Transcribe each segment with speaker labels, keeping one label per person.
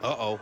Speaker 1: Uh-oh.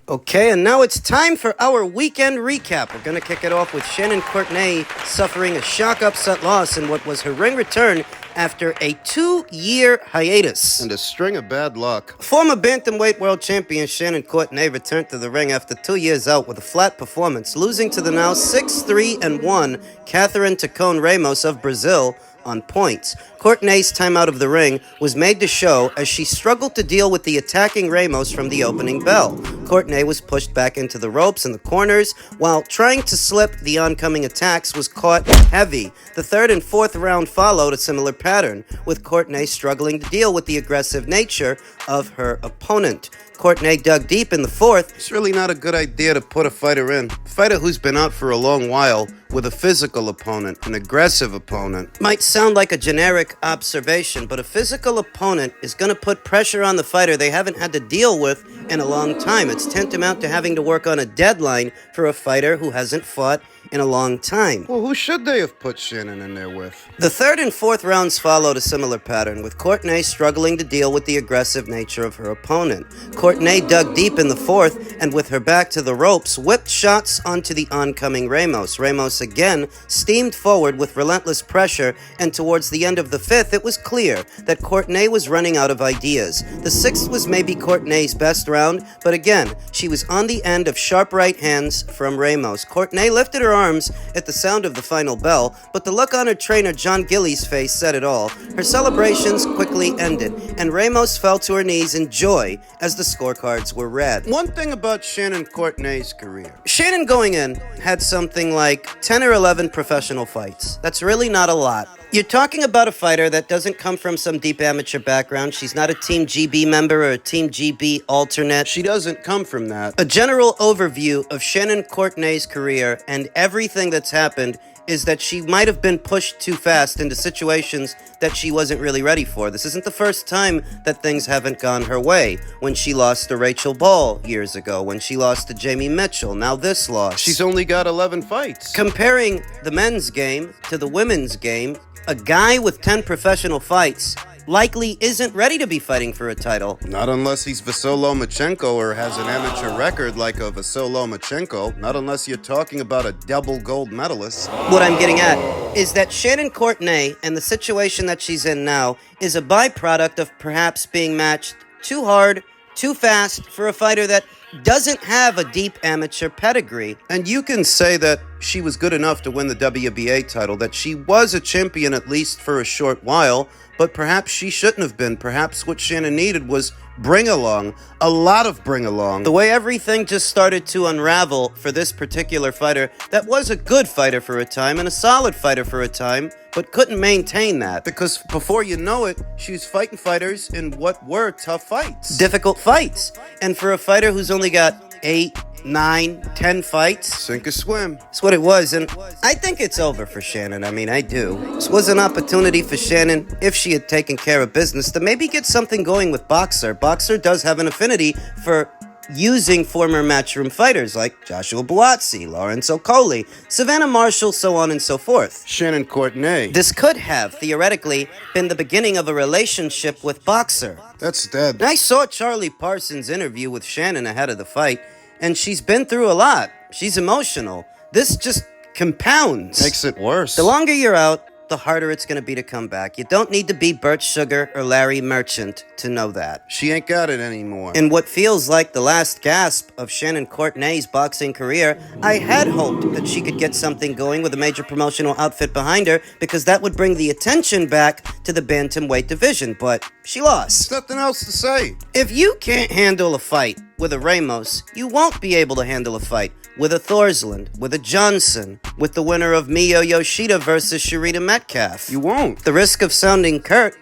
Speaker 1: Okay, and now it's time for our weekend recap. We're going to kick it off with Shannon Courtenay suffering a shock upset loss in what was her ring return after a 2-year hiatus.
Speaker 2: And a string of bad luck.
Speaker 1: Former bantamweight world champion Shannon Courtenay returned to the ring after 2 years out with a flat performance, losing to the now 6-3-1 Catherine Tacone Ramos of Brazil on points. Courtenay's time out of the ring was made to show as she struggled to deal with the attacking Ramos from the opening bell. Courtenay was pushed back into the ropes in the corners, while trying to slip the oncoming attacks was caught heavy. The third and fourth round followed a similar pattern, with Courtenay struggling to deal with the aggressive nature of her opponent. Courtenay dug deep in the fourth.
Speaker 2: It's really not a good idea to put a fighter in. A fighter who's been out for a long while with a physical opponent, an aggressive opponent.
Speaker 1: Might sound like a generic observation, but a physical opponent is going to put pressure on the fighter they haven't had to deal with in a long time. It's tantamount to having to work on a deadline for a fighter who hasn't fought in a long time.
Speaker 2: Well, who should they have put Shannon in there with?
Speaker 1: The third and fourth rounds followed a similar pattern, with Courtenay struggling to deal with the aggressive nature of her opponent. Courtenay dug deep in the fourth, and with her back to the ropes, whipped shots onto the oncoming Ramos. Ramos again steamed forward with relentless pressure, and towards the end of the fifth, it was clear that Courtenay was running out of ideas. The sixth was maybe Courtenay's best round, but again, she was on the end of sharp right hands from Ramos. Courtenay lifted her arms at the sound of the final bell, but the look on her trainer John Gillies' face said it all. Her celebrations quickly ended, and Ramos fell to her knees in joy as the scorecards were read.
Speaker 2: One thing about Shannon Courtenay's career.
Speaker 1: Shannon going in had something like 10 or 11 professional fights. That's really not a lot. You're talking about a fighter that doesn't come from some deep amateur background. She's not a Team GB member or a Team GB alternate.
Speaker 2: She doesn't come from that.
Speaker 1: A general overview of Shannon Courtenay's career and everything that's happened is that she might have been pushed too fast into situations that she wasn't really ready for. This isn't the first time that things haven't gone her way. When she lost to Rachel Ball years ago, when she lost to Jamie Mitchell, now this loss.
Speaker 2: She's only got 11 fights.
Speaker 1: Comparing the men's game to the women's game, a guy with 10 professional fights likely isn't ready to be fighting for a title.
Speaker 2: Not unless he's Vasily Lomachenko or has an amateur record like a Vasily Lomachenko. Not unless you're talking about a double gold medalist.
Speaker 1: What I'm getting at is that Shannon Courtenay and the situation that she's in now is a byproduct of perhaps being matched too hard, too fast for a fighter that doesn't have a deep amateur pedigree.
Speaker 2: And you can say that she was good enough to win the WBA title, that she was a champion at least for a short while, but perhaps she shouldn't have been. Perhaps what Shannon needed was bring along, a lot of bring along.
Speaker 1: The way everything just started to unravel for this particular fighter that was a good fighter for a time and a solid fighter for a time, but couldn't maintain that.
Speaker 2: Because before you know it, she was fighting fighters in what were tough fights.
Speaker 1: Difficult fights. And for a fighter who's only got 8, 9, 10 fights,
Speaker 2: sink or swim.
Speaker 1: That's what it was, and I think it's over for Shannon. I mean, I do. This was an opportunity for Shannon, if she had taken care of business, to maybe get something going with Boxer. Boxer does have an affinity for using former matchroom fighters like Joshua Buatsi, Lawrence Okoli, Savannah Marshall, so on and so forth.
Speaker 2: Shannon Courtenay.
Speaker 1: This could have, theoretically, been the beginning of a relationship with Boxer.
Speaker 2: That's dead.
Speaker 1: And I saw Charlie Parsons' interview with Shannon ahead of the fight, and she's been through a lot. She's emotional. This just compounds.
Speaker 2: Makes it worse.
Speaker 1: The longer you're out, the harder it's going to be to come back. You don't need to be Bert Sugar or Larry Merchant to know that.
Speaker 2: She ain't got it anymore.
Speaker 1: In what feels like the last gasp of Shannon Courtenay's boxing career, I had hoped that she could get something going with a major promotional outfit behind her, because that would bring the attention back to the bantamweight division, but she lost.
Speaker 2: There's nothing else to say.
Speaker 1: If you can't handle a fight with a Ramos, you won't be able to handle a fight with a Thorsland, with a Johnson, with the winner of Miyo Yoshida versus Sharita Metcalf.
Speaker 2: You won't.
Speaker 1: The risk of sounding curt,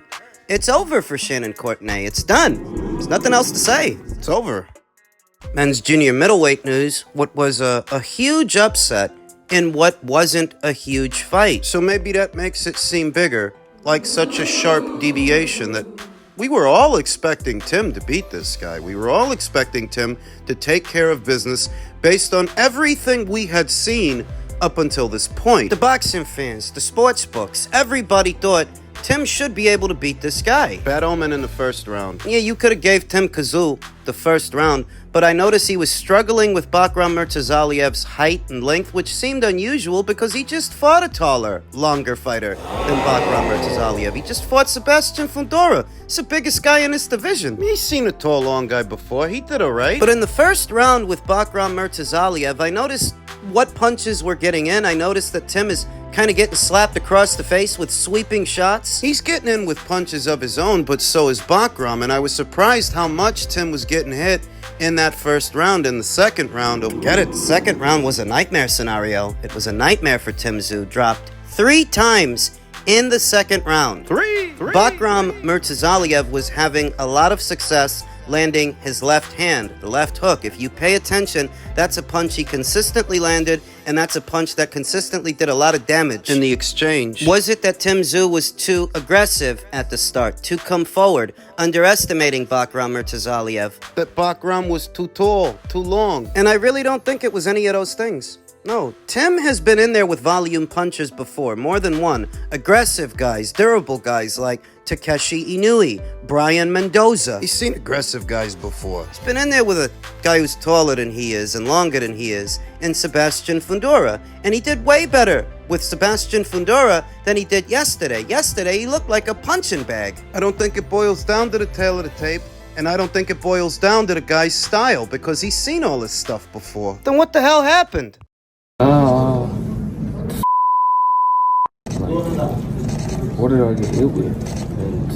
Speaker 1: it's over for Shannon Courtenay. It's done. There's nothing else to say.
Speaker 2: It's over.
Speaker 1: Men's junior middleweight news, what was a huge upset in what wasn't a huge fight.
Speaker 2: So maybe that makes it seem bigger, like such a sharp deviation that we were all expecting Tim to beat this guy. We were all expecting Tim to take care of business based on everything we had seen up until this point.
Speaker 1: The boxing fans, the sports books, everybody thought Tim should be able to beat this guy.
Speaker 2: Bad omen in the first round.
Speaker 1: Yeah, you could have gave Tim Tszyu the first round, but I noticed he was struggling with Bakram Murtazaliev's height and length, which seemed unusual because he just fought a taller, longer fighter than Bakram Murtazaliev. He just fought Sebastian Fundora. He's the biggest guy in this division.
Speaker 2: He's seen a tall, long guy before. He did all right.
Speaker 1: But in the first round with Bakram Murtazaliev, I noticed what punches were getting in. I noticed that Tim is kind of getting slapped across the face with sweeping shots.
Speaker 2: He's getting in with punches of his own, but so is Bakram, and I was surprised how much Tim was getting hit in that first round. In the second round,
Speaker 1: Get it? The second round was a nightmare scenario. It was a nightmare for Tim Tszyu. Dropped 3 times in the second round.
Speaker 2: Three.
Speaker 1: Bakram Murtazaliev was having a lot of success landing his left hand, the left hook. If you pay attention, that's a punch he consistently landed, and that's a punch that consistently did a lot of damage
Speaker 2: in the exchange.
Speaker 1: Was it that Tim Tszyu was too aggressive at the start, to come forward, underestimating Bakram Murtazaliev?
Speaker 2: That Bakram was too tall, too long.
Speaker 1: And I really don't think it was any of those things. No, Tim has been in there with volume punches before, more than one. Aggressive guys, durable guys like Takeshi Inui, Brian Mendoza.
Speaker 2: He's seen aggressive guys before.
Speaker 1: He's been in there with a guy who's taller than he is and longer than he is, in Sebastian Fundora. And he did way better with Sebastian Fundora than he did yesterday. Yesterday, he looked like a punching bag.
Speaker 2: I don't think it boils down to the tail of the tape, and I don't think it boils down to the guy's style, because he's seen all this stuff before.
Speaker 1: Then what the hell happened?
Speaker 3: What did I get hit with? And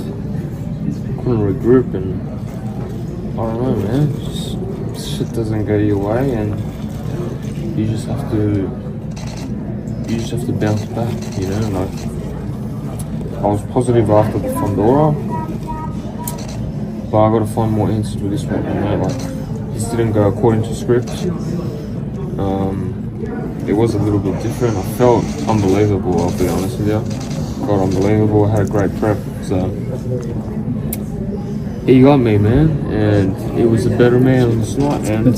Speaker 3: couldn't regroup, and I don't know, man. Just shit doesn't go your way, and you just have to bounce back, you know. Like, I was positive after the Fundora, but I got to find more answers with this one, you know. Like, this didn't go according to script. It was a little bit different. I felt unbelievable, I'll be honest with you. Felt unbelievable. I had a great prep. So he got me, man, and it was a better man on this night, and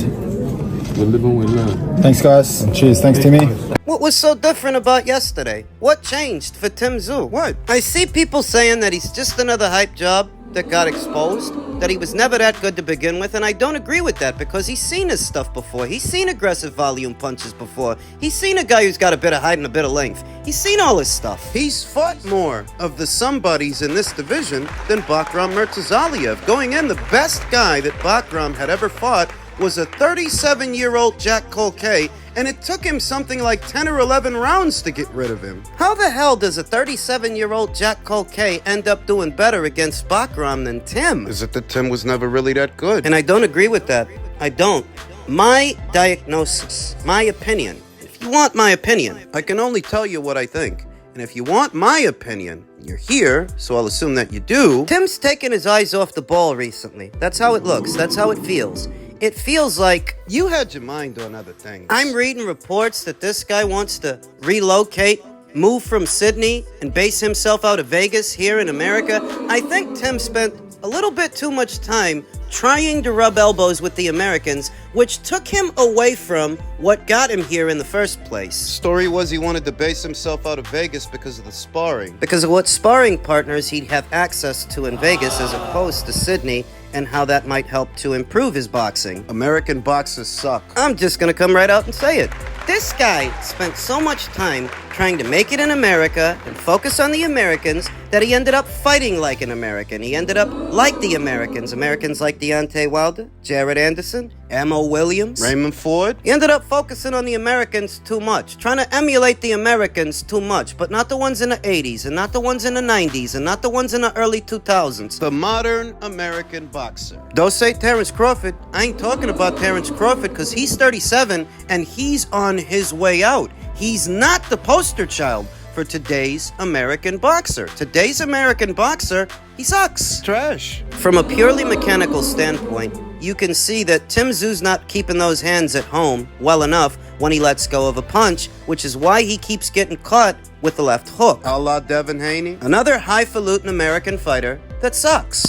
Speaker 3: we live and we learn.
Speaker 4: Thanks, guys. And cheers. Thanks, Timmy.
Speaker 1: What was so different about yesterday? What changed for Tim Tszyu?
Speaker 2: What?
Speaker 1: I see people saying that he's just another hype job that got exposed, that he was never that good to begin with, and I don't agree with that, because he's seen his stuff before. He's seen aggressive volume punches before. He's seen a guy who's got a bit of height and a bit of length. He's seen all his stuff.
Speaker 2: He's fought more of the somebodies in this division than Bakram Murtazaliev. Going in, the best guy that Bakram had ever fought was a 37-year-old Jack Colquet, and it took him something like 10 or 11 rounds to get rid of him.
Speaker 1: How the hell does a 37-year-old Jack Colquet end up doing better against Bakram than Tim?
Speaker 2: Is it that Tim was never really that good?
Speaker 1: And I don't agree with that. I don't. My diagnosis, my opinion. If you want my opinion,
Speaker 2: I can only tell you what I think. And if you want my opinion, you're here, so I'll assume that you do.
Speaker 1: Tim's taken his eyes off the ball recently. That's how it looks. That's how it feels. It feels like
Speaker 2: You had your mind on other things.
Speaker 1: I'm reading reports that this guy wants to relocate, move from Sydney, and base himself out of Vegas here in America. I think Tim spent a little bit too much time trying to rub elbows with the Americans, which took him away from what got him here in the first place.
Speaker 2: Story was he wanted to base himself out of Vegas because of the sparring.
Speaker 1: Because of what sparring partners he'd have access to in Vegas as opposed to Sydney, and how that might help to improve his boxing.
Speaker 2: American boxers suck.
Speaker 1: I'm just gonna come right out and say it. This guy spent so much time trying to make it in America and focus on the Americans that he ended up fighting like an American. He ended up like the Americans. Americans like Deontay Wilder, Jared Anderson, Emma Williams,
Speaker 2: Raymond Ford.
Speaker 1: He ended up focusing on the Americans too much, trying to emulate the Americans too much, but not the ones in the 80s, and not the ones in the 90s, and not the ones in the early 2000s.
Speaker 2: The modern American boxer.
Speaker 1: Don't say Terrence Crawford. I ain't talking about Terrence Crawford because he's 37 and he's on his way out. He's not the poster child for today's American boxer. Today's American boxer, he sucks.
Speaker 2: Trash.
Speaker 1: From a purely mechanical standpoint, you can see that Tim Tszyu's not keeping those hands at home well enough when he lets go of a punch, which is why he keeps getting caught with the left hook.
Speaker 2: A la Devin Haney.
Speaker 1: Another highfalutin American fighter that sucks.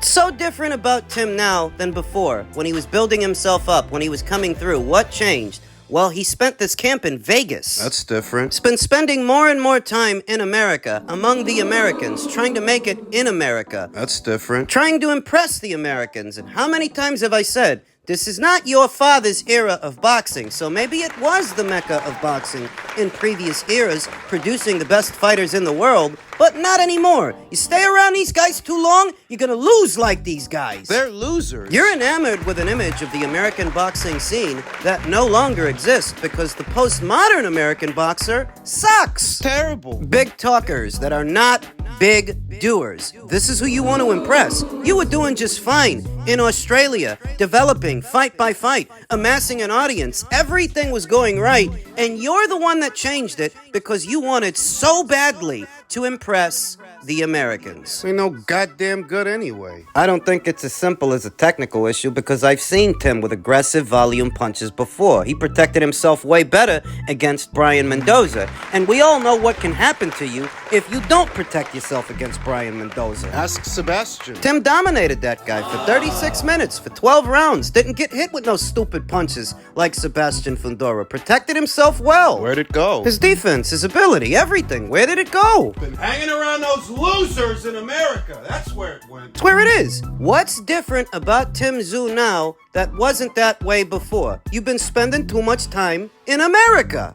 Speaker 1: So different about Tim now than before, when he was building himself up, when he was coming through. What changed? Well, he spent this camp in Vegas.
Speaker 2: That's different.
Speaker 1: He's been spending more and more time in America, among the Americans, trying to make it in America.
Speaker 2: That's different.
Speaker 1: Trying to impress the Americans. And how many times have I said, this is not your father's era of boxing, so maybe it was the mecca of boxing in previous eras, producing the best fighters in the world, but not anymore. You stay around these guys too long, you're gonna lose like these guys.
Speaker 2: They're losers.
Speaker 1: You're enamored with an image of the American boxing scene that no longer exists because the postmodern American boxer sucks.
Speaker 2: Terrible.
Speaker 1: Big talkers that are not big doers. This is who you want to impress. You were doing just fine in Australia, developing fight by fight, amassing an audience. Everything was going right, and you're the one that changed it because you wanted so badly to impress the Americans.
Speaker 2: Ain't no goddamn good anyway.
Speaker 1: I don't think it's as simple as a technical issue because I've seen Tim with aggressive volume punches before. He protected himself way better against Brian Mendoza. And we all know what can happen to you if you don't protect yourself against Brian Mendoza.
Speaker 2: Ask Sebastian.
Speaker 1: Tim dominated that guy for 36 minutes, for 12 rounds. Didn't get hit with no stupid punches like Sebastian Fundora. Protected himself well.
Speaker 2: Where'd it go?
Speaker 1: His defense, his ability, everything. Where did it go?
Speaker 2: Been hanging around those losers in America. That's where it went.
Speaker 1: That's where it is. What's different about Tim Tszyu now that wasn't that way before? You've been spending too much time in America.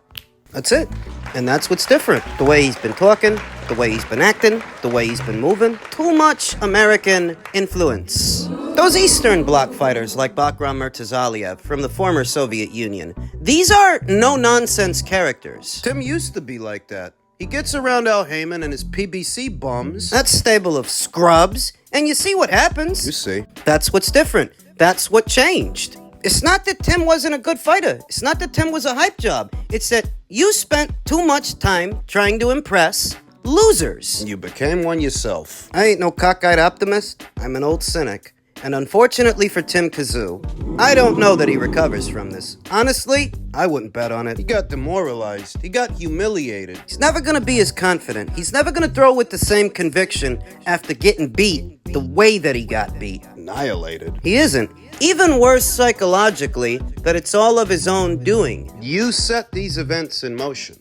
Speaker 1: That's it. And that's what's different. The way he's been talking, the way he's been acting, the way he's been moving. Too much American influence. Those Eastern Bloc fighters like Bakhram Murtazaliev from the former Soviet Union, these are no-nonsense characters.
Speaker 2: Tim used to be like that. He gets around Al Heyman and his PBC bums.
Speaker 1: That stable of scrubs, and you see what happens.
Speaker 2: You see.
Speaker 1: That's what's different. That's what changed. It's not that Tim wasn't a good fighter. It's not that Tim was a hype job. It's that you spent too much time trying to impress losers.
Speaker 2: You became one yourself.
Speaker 1: I ain't no cockeyed optimist. I'm an old cynic. And unfortunately for Tim Tszyu, I don't know that he recovers from this. Honestly, I wouldn't bet on it.
Speaker 2: He got demoralized. He got humiliated.
Speaker 1: He's never gonna be as confident. He's never gonna throw with the same conviction after getting beat the way that he got beat.
Speaker 2: Annihilated.
Speaker 1: He isn't. Even worse psychologically, that it's all of his own doing.
Speaker 2: You set these events in motion.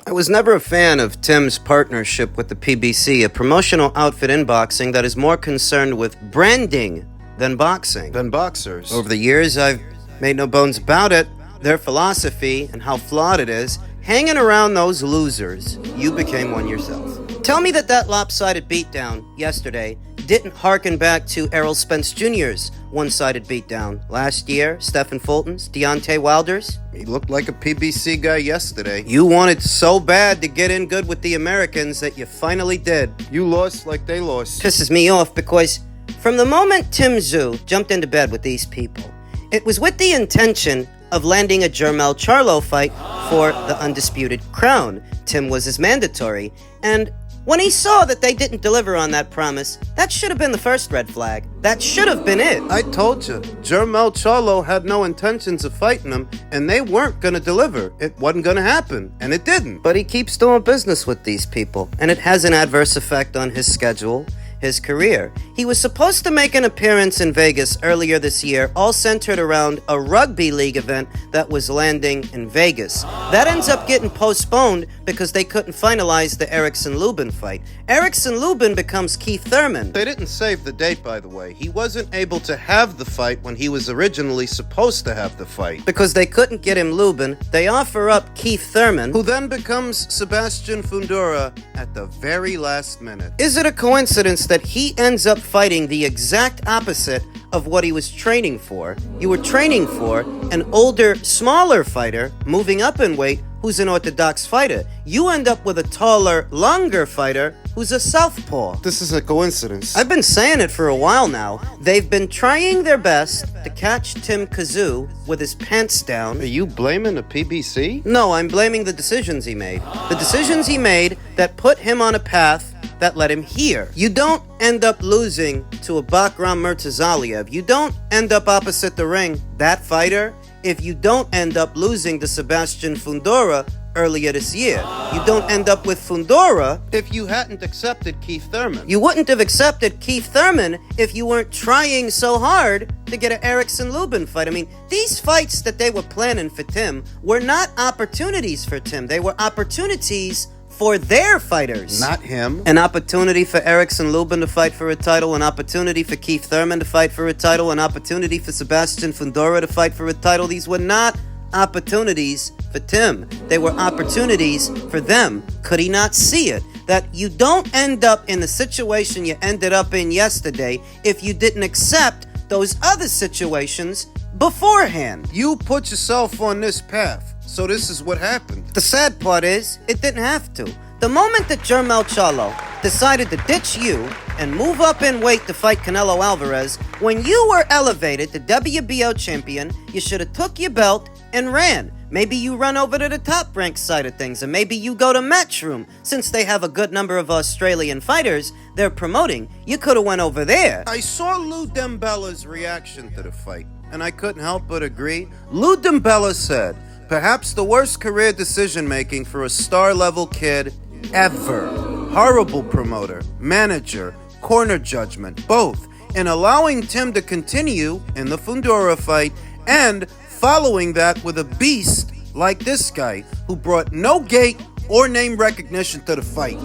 Speaker 1: I was never a fan of Tim's partnership with the PBC, a promotional outfit in boxing that is more concerned with branding than boxing.
Speaker 2: Than boxers.
Speaker 1: Over the years, I've made no bones about it. Their philosophy and how flawed it is. Hanging around those losers, you became one yourself. Tell me that lopsided beatdown yesterday didn't harken back to Errol Spence Jr.'s one-sided beatdown. Last year, Stephen Fulton's, Deontay Wilder's.
Speaker 2: He looked like a PBC guy yesterday.
Speaker 1: You wanted so bad to get in good with the Americans that you finally did.
Speaker 2: You lost like they lost.
Speaker 1: Pisses me off because from the moment Tim Tszyu jumped into bed with these people, it was with the intention of landing a Jermell Charlo fight for the undisputed crown. Tim was his mandatory, and when he saw that they didn't deliver on that promise, that should have been the first red flag. That should have been it.
Speaker 2: I told you, Jermell Charlo had no intentions of fighting him, and they weren't gonna deliver. It wasn't gonna happen, and it didn't.
Speaker 1: But he keeps doing business with these people, and it has an adverse effect on his schedule, his career. He was supposed to make an appearance in Vegas earlier this year, all centered around a rugby league event that was landing in Vegas. That ends up getting postponed because they couldn't finalize the Erickson-Lubin fight. Erickson-Lubin becomes Keith Thurman.
Speaker 2: They didn't save the date, by the way. He wasn't able to have the fight when he was originally supposed to have the fight.
Speaker 1: Because they couldn't get him Lubin, they offer up Keith Thurman,
Speaker 2: Who then becomes Sebastian Fundora at the very last minute.
Speaker 1: Is it a coincidence that he ends up fighting the exact opposite of what he was training for? You were training for an older, smaller fighter moving up in weight who's an orthodox fighter. You end up with a taller, longer fighter who's a southpaw.
Speaker 2: This is a coincidence.
Speaker 1: I've been saying it for a while now. They've been trying their best to catch Tim Tszyu with his pants down.
Speaker 2: Are you blaming the PBC?
Speaker 1: No, I'm blaming the decisions he made. The decisions he made that put him on a path that led him here. You don't end up losing to a Bakram Murtazaliev. You don't end up opposite the ring, that fighter, if you don't end up losing to Sebastian Fundora earlier this year. You don't end up with Fundora
Speaker 2: If you hadn't accepted Keith Thurman.
Speaker 1: You wouldn't have accepted Keith Thurman if you weren't trying so hard to get an Erickson-Lubin fight. I mean, these fights that they were planning for Tim were not opportunities for Tim. They were opportunities for their fighters.
Speaker 2: Not him.
Speaker 1: An opportunity for Erickson-Lubin to fight for a title, an opportunity for Keith Thurman to fight for a title, an opportunity for Sebastian Fundora to fight for a title. These were not opportunities for Tim. They were opportunities for them. Could he not see it? That you don't end up in the situation you ended up in yesterday if you didn't accept those other situations beforehand.
Speaker 2: You put yourself on this path, so this is what happened.
Speaker 1: The sad part is, it didn't have to. The moment that Jermel Charlo decided to ditch you and move up in weight to fight Canelo Alvarez, when you were elevated to WBO champion, you should have took your belt and ran. Maybe you run over to the top rank side of things, and maybe you go to Matchroom. Since they have a good number of Australian fighters they're promoting, you could have went over there.
Speaker 2: I saw Lou Dembella's reaction to the fight, and I couldn't help but agree. Lou Dembella said, perhaps the worst career decision-making for a star-level kid ever. Horrible promoter, manager, corner judgment, both, in allowing Tim to continue in the Fundora fight and following that with a beast like this guy who brought no gate or name recognition to the fight.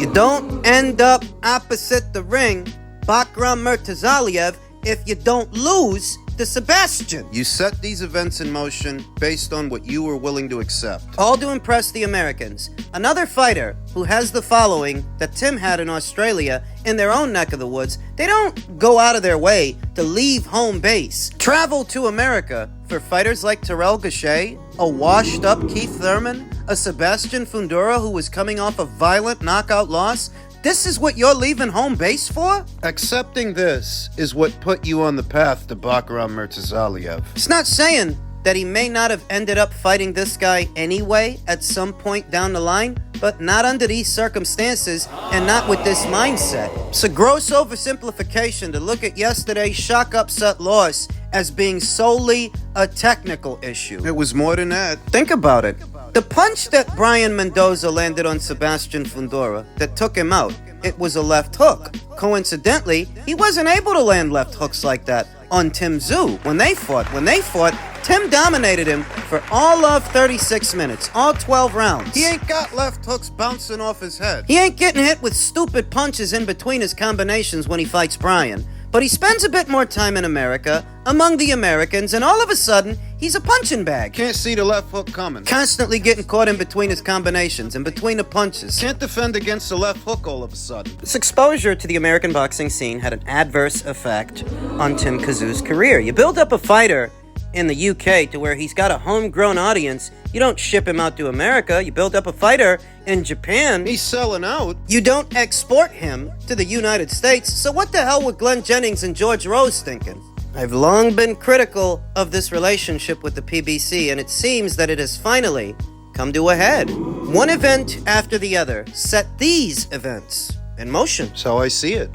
Speaker 1: You don't end up opposite the ring, Bakram Murtazaliev, if you don't lose to Sebastian.
Speaker 2: You set these events in motion based on what you were willing to accept.
Speaker 1: All to impress the Americans. Another fighter who has the following that Tim had in Australia in their own neck of the woods. They don't go out of their way to leave home base, travel to America for fighters like Terrell Gausha, a washed-up Keith Thurman, a Sebastian Fundora who was coming off a violent knockout loss. This is what you're leaving home base for?
Speaker 2: Accepting this is what put you on the path to Bakram Murtazaliev.
Speaker 1: It's not saying that he may not have ended up fighting this guy anyway at some point down the line, but not under these circumstances and not with this mindset. It's a gross oversimplification to look at yesterday's shock upset loss as being solely a technical issue.
Speaker 2: It was more than that.
Speaker 1: Think about it. The punch that Brian Mendoza landed on Sebastian Fundora that took him out, it was a left hook. Coincidentally, he wasn't able to land left hooks like that on Tim Tszyu when they fought. Tim dominated him for all of 36 minutes, all 12 rounds.
Speaker 2: He ain't got left hooks bouncing off his head.
Speaker 1: He ain't getting hit with stupid punches in between his combinations when he fights Brian. But he spends a bit more time in America, among the Americans, and all of a sudden, he's a punching bag.
Speaker 2: Can't see the left hook coming.
Speaker 1: Constantly getting caught in between his combinations, in between the punches.
Speaker 2: Can't defend against the left hook all of a sudden.
Speaker 1: This exposure to the American boxing scene had an adverse effect on Tim Tszyu's career. You build up a fighter in the UK to where he's got a homegrown audience. You don't ship him out to America. You build up a fighter in Japan.
Speaker 2: He's selling out.
Speaker 1: You don't export him to the United States. So what the hell were Glenn Jennings and George Rose thinking? I've long been critical of this relationship with the PBC, and it seems that it has finally come to a head. One event after the other set these events in motion.
Speaker 2: That's how I see it.